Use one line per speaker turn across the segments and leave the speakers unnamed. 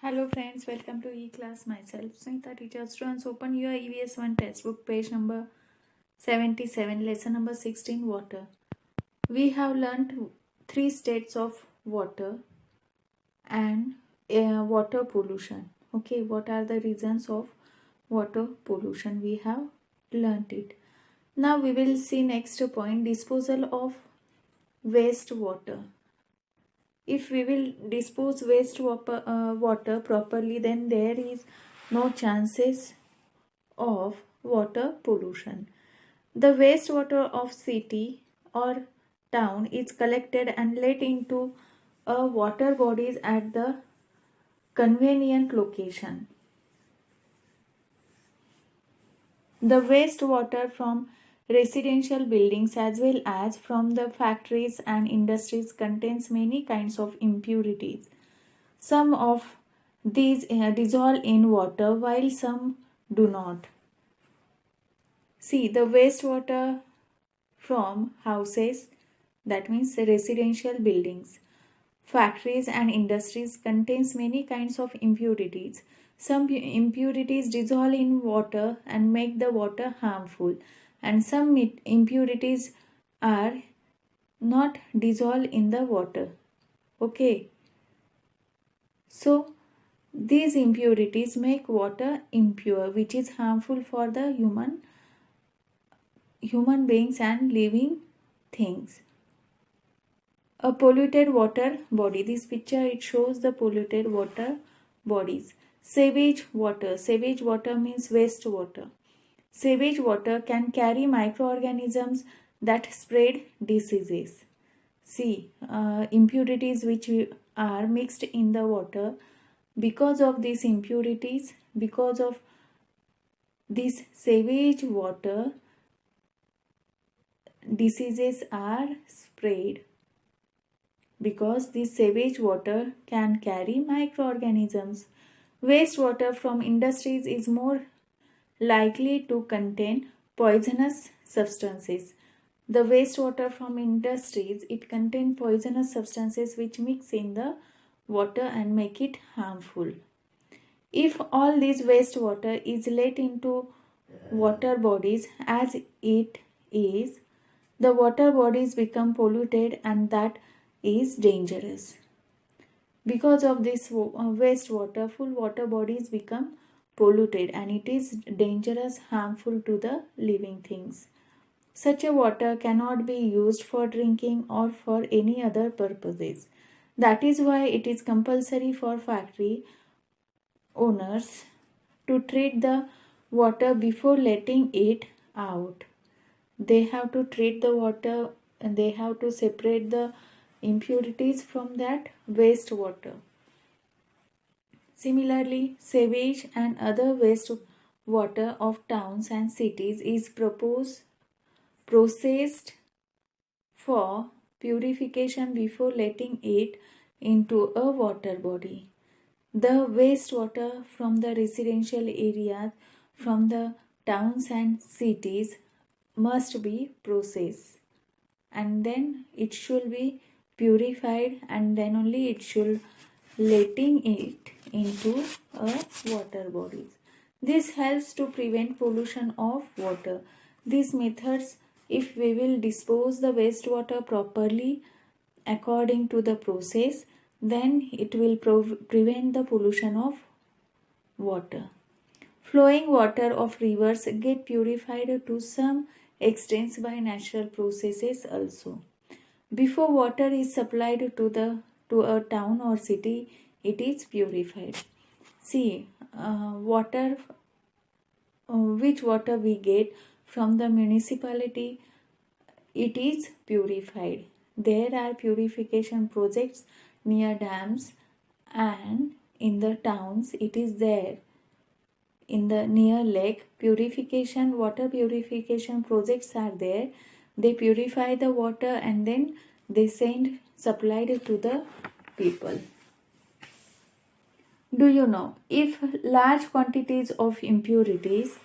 Hello friends, welcome to E-Class. Myself, Sunita Teacher. Students, open your EVS 1 textbook, page number 77, lesson number 16, water. We have learnt three states of water and water pollution. Okay, what are the reasons of water pollution? We have learnt it. Now we will see next point, disposal of wastewater. If we will dispose water properly, then there is no chances of water pollution. The wastewater of city or town is collected and let into a water bodies at the convenient location. The wastewater from residential buildings as well as from the factories and industries contains many kinds of impurities. Some of these dissolve in water while some do not. See, the wastewater from houses, that means residential buildings, factories and industries contains many kinds of impurities. Some impurities dissolve in water and make the water harmful, and some impurities are not dissolved in the water. Okay. So these impurities make water impure, which is harmful for the human beings and living things. A polluted water body. This picture, it shows the polluted water bodies. Sewage water. Sewage water means wastewater. Sewage water can carry microorganisms that spread diseases. See, impurities which are mixed in the water. Because of these impurities, because of this sewage water, diseases are spread. Because this sewage water can carry microorganisms. Wastewater from industries is more likely to contain poisonous substances. The wastewater from industries, it contains poisonous substances which mix in the water and make it harmful. If all this wastewater is let into water bodies as it is, the water bodies become polluted and that is dangerous. Because of this wastewater, full water bodies become polluted and it is dangerous, harmful to the living things. Such a water cannot be used for drinking or for any other purposes. That is why it is compulsory for factory owners to treat the water before letting it out. They have to treat the water and they have to separate the impurities from that wastewater. Similarly, sewage and other wastewater of towns and cities is processed for purification before letting it into a water body. The wastewater from the residential areas, from the towns and cities must be processed and then it should be purified and then only it should letting it into a water bodies. This helps to prevent pollution of water. These methods, if we will dispose the wastewater properly according to the process, then it will prevent the pollution of water. Flowing water of rivers get purified to some extent by natural processes also. Before water is supplied to a town or city, it is purified. See, which water we get from the municipality, it is purified. There are purification projects near dams and in the towns it is there. In the near lake, water purification projects are there. They purify the water and then they supplied it to the people. Do you know, if large quantities of impurities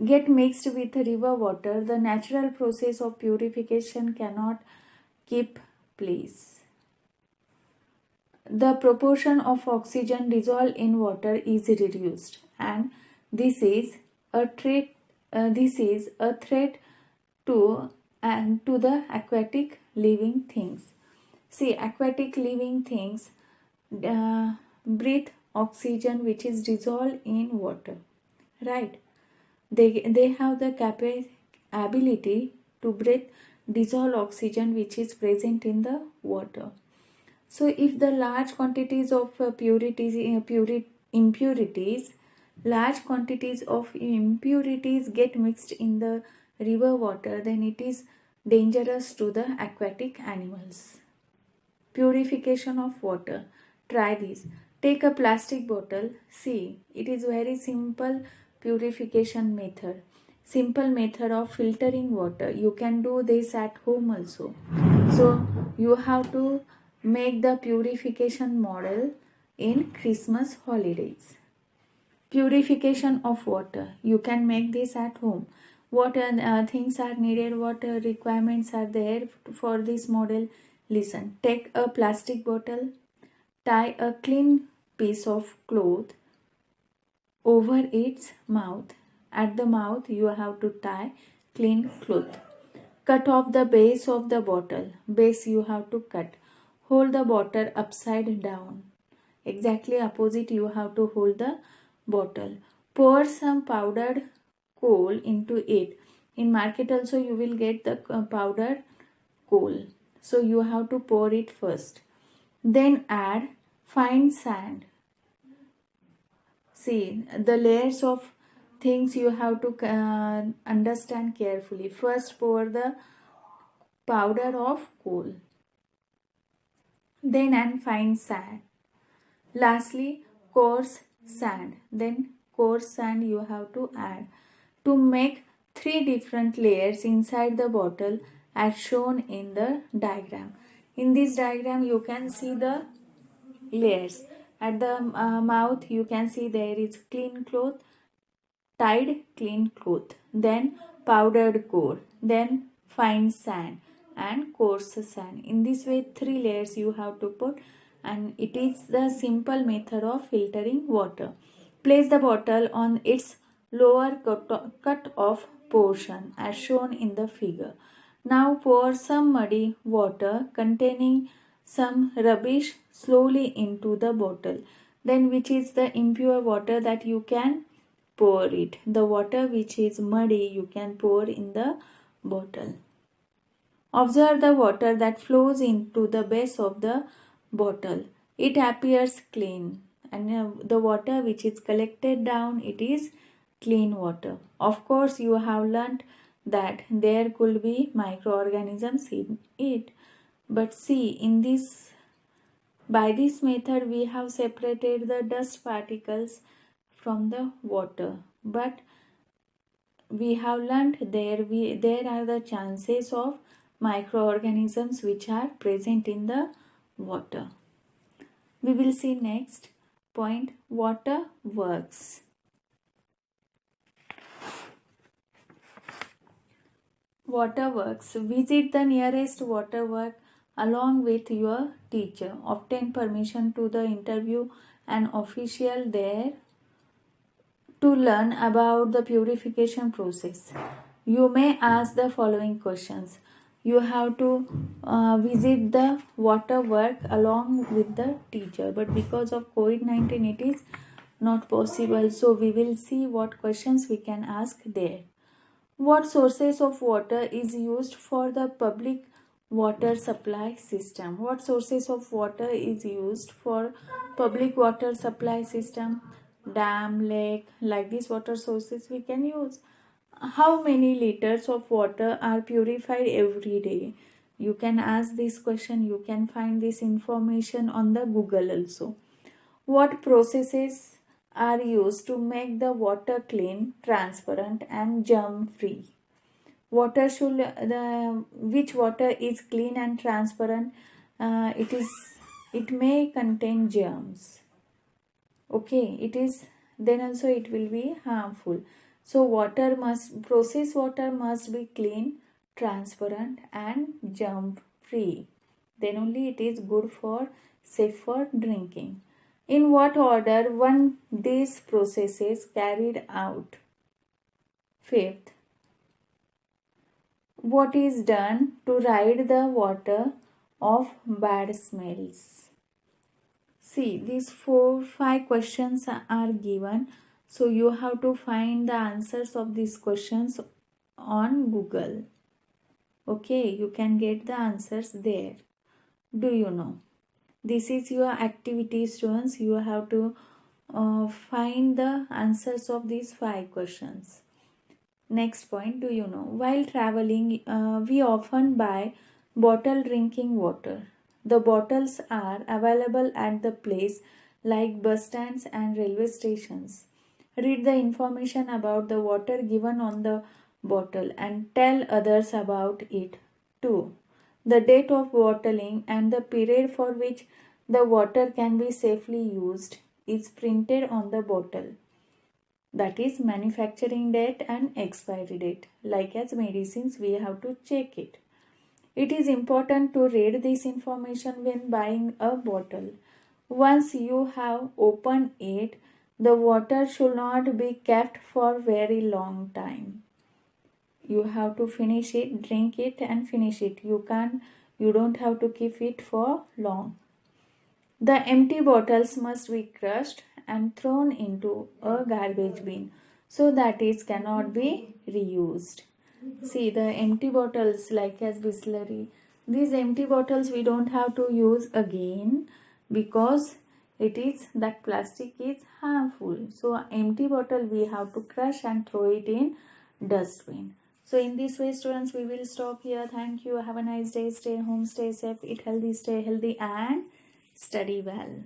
get mixed with river water, the natural process of purification cannot keep place. the proportion of oxygen dissolved in water is reduced, and this is a threat. This is a threat to the aquatic living things. See, aquatic living things breathe oxygen which is dissolved in water, right? They have the ability to breathe dissolved oxygen which is present in the water. So if the large quantities of large quantities of impurities get mixed in the river water, then it is dangerous to the aquatic animals. Purification of water. Try this. Take a plastic bottle. See, it is very simple purification method. Simple method of filtering water. You can do this at home also. So you have to make the purification model in Christmas holidays. Purification of water. You can make this at home. What things are needed, what requirements are there for this model? Listen, take a plastic bottle, tie a clean piece of cloth over its mouth. At the mouth, you have to tie clean cloth. Cut off the base of the bottle. Base you have to cut. Hold the bottle upside down. Exactly opposite you have to hold the bottle. Pour some powdered coal into it. In market also you will get the powdered coal. So you have to pour it first. Then add fine sand. See, the layers of things you have to understand carefully. First pour the powder of coal. Then add fine sand. Lastly, coarse sand. Then coarse sand you have to add to make 3 different layers inside the bottle as shown in the diagram. In this diagram you can see the layers. At the mouth you can see there is clean cloth, tied clean cloth, then powdered coal, then fine sand and coarse sand. In this way 3 layers you have to put, and it is the simple method of filtering water. Place the bottle on its lower cut off portion as shown in the figure. Now pour some muddy water containing some rubbish slowly into the bottle. Then which is the impure water that you can pour it. The water which is muddy you can pour in the bottle. Observe the water that flows into the base of the bottle. It appears clean, and the water which is collected down, it is clean water. Of course, you have learnt that there could be microorganisms in it. But see, by this method we have separated the dust particles from the water. But we have learnt there are the chances of microorganisms which are present in the water. We will see next point, water works. Water works. Visit the nearest water work along with your teacher. Obtain permission to the interview an official there to learn about the purification process. You may ask the following questions. You have to visit the water work along with the teacher, but because of COVID-19 it is not possible. So we will see what questions we can ask there. What sources of water is used for the public water supply system? What sources of water is used for public water supply system? Dam, lake, like these water sources we can use. How many liters of water are purified every day? You can ask this question. You can find this information on the Google also. What processes are used to make the water clean, transparent and germ free? Which water is clean and transparent? It may contain germs. Okay, then also it will be harmful. So processed water must be clean, transparent and germ free. then only it is good for safe for drinking. In what order one these processes carried out? Fifth, what is done to rid the water of bad smells? See, these 5 questions are given, so you have to find the answers of these questions on Google. Okay, you can get the answers there. Do you know? This is your activity, students. You have to find the answers of these 5 questions. Next point, do you know? While traveling, we often buy bottled drinking water. The bottles are available at the place like bus stands and railway stations. Read the information about the water given on the bottle and tell others about it too. The date of bottling and the period for which the water can be safely used is printed on the bottle, that is manufacturing date and expiry date. Like as medicines, we have to check it. It is important to read this information when buying a bottle. Once you have opened it, the water should not be kept for very long time. You have to finish it, drink it and finish it. You don't have to keep it for long. The empty bottles must be crushed and thrown into a garbage bin so that it cannot be reused. See, the empty bottles like as Bisleri, these empty bottles we don't have to use again because it is that plastic is harmful. So empty bottle we have to crush and throw it in dustbin. So in this way, students, we will stop here. Thank you. Have a nice day. Stay home, stay safe, eat healthy, stay healthy and study well.